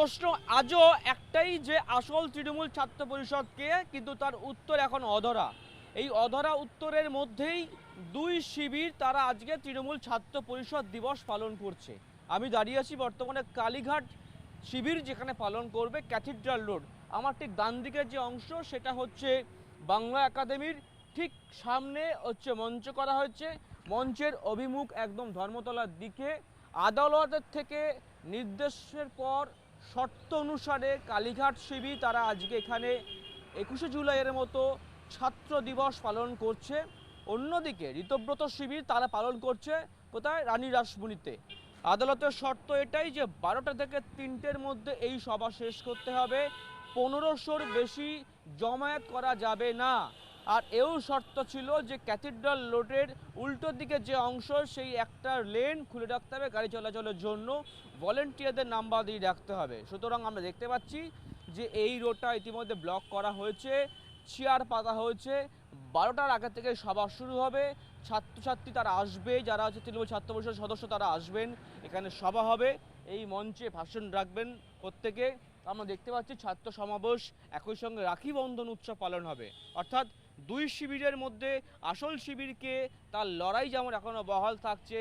প্রশ্ন আজও একটাই যে আসল তৃণমূল ছাত্র পরিষদ কে, কিন্তু তার উত্তর এখন অধরা। এই অধরা উত্তরের মধ্যেই দুই শিবির তারা আজকে তৃণমূল ছাত্র পরিষদ দিবস পালন করছে। আমি দাঁড়িয়ে আছি বর্তমানে কালীঘাট শিবির যেখানে পালন করবে ক্যাথিড্রাল রোড। আমার ঠিক ডান দিকের যে অংশ সেটা হচ্ছে বাংলা একাডেমির ঠিক সামনে হচ্ছে মঞ্চ করা হয়েছে। মঞ্চের অভিমুখ একদম ধর্মতলার দিকে। আদালতের থেকে নির্দেশের পর শর্ত অনুসারে কালীঘাট শিবির তারা আজকে এখানে 21শে জুলাইয়ের মতো ছাত্র দিবস পালন করছে। অন্যদিকে ঋতব্রত শিবির তারা পালন করছে কোথায়, রানী রাসমণিতে। আদালতের শর্ত এটাই যে 12টা থেকে 3টের মধ্যে এই সভা শেষ করতে হবে, 1500-র বেশি জমায়েত করা যাবে না। আর এও শর্ত ছিল যে ক্যাথিড্রাল রোডের উল্টো দিকে যে অংশ সেই একটা লেন খুলে রাখতে হবে গাড়ি চলাচলের জন্য, ভলেন্টিয়ারদের নাম্বার দিয়ে রাখতে হবে। সুতরাং আমরা দেখতে পাচ্ছি যে এই রোডটা ইতিমধ্যে ব্লক করা হয়েছে, চেয়ার পাতা হয়েছে। 12টার আগে থেকে সভা শুরু হবে, ছাত্রছাত্রী তারা আসবে, যারা হচ্ছে তৃণমূল ছাত্র পরিষদের সদস্য তারা আসবেন, এখানে সভা হবে, এই মঞ্চে ভাষণ রাখবেন প্রত্যেকে। আমরা দেখতে পাচ্ছি ছাত্র সমাবেশ, একই সঙ্গে রাখি বন্ধন উৎসব পালন হবে। অর্থাৎ দুই শিবিরের মধ্যে আসল শিবিরকে তার লড়াই যেমন এখনো বহাল থাকছে।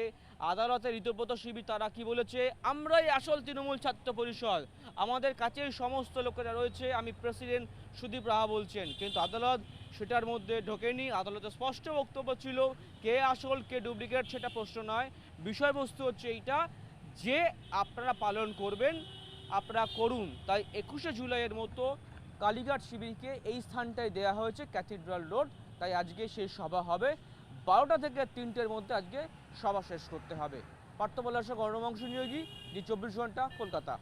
আদালতের ঋতব্রত শিবির তারা কি বলেছে, আমরাই আসল তৃণমূল ছাত্র পরিষদ, আমাদের কাছেই সমস্ত লোকেরা রয়েছে, আমি প্রেসিডেন্ট সুদীপ রাহা বলছেন। কিন্তু আদালত সেটার মধ্যে ঢোকেনি। আদালতের স্পষ্ট বক্তব্য ছিল কে আসল কে ডুপ্লিকেট সেটা প্রশ্ন নয়, বিষয়বস্তু হচ্ছে এইটা যে আপনারা পালন করবেন আপনারা করুন। তাই 21শে জুলাইয়ের মতো কালীঘাট শিবিরকে এই স্থানটায় দেওয়া হয়েছে ক্যাথিড্রাল রোড। তাই আজকে সেই সভা হবে, 12টা থেকে 3টের মধ্যে আজকে সভা শেষ করতে হবে। পার্থ পলাশ, গণমাংস নিয়োগী, জি 24 ঘন্টা, কলকাতা।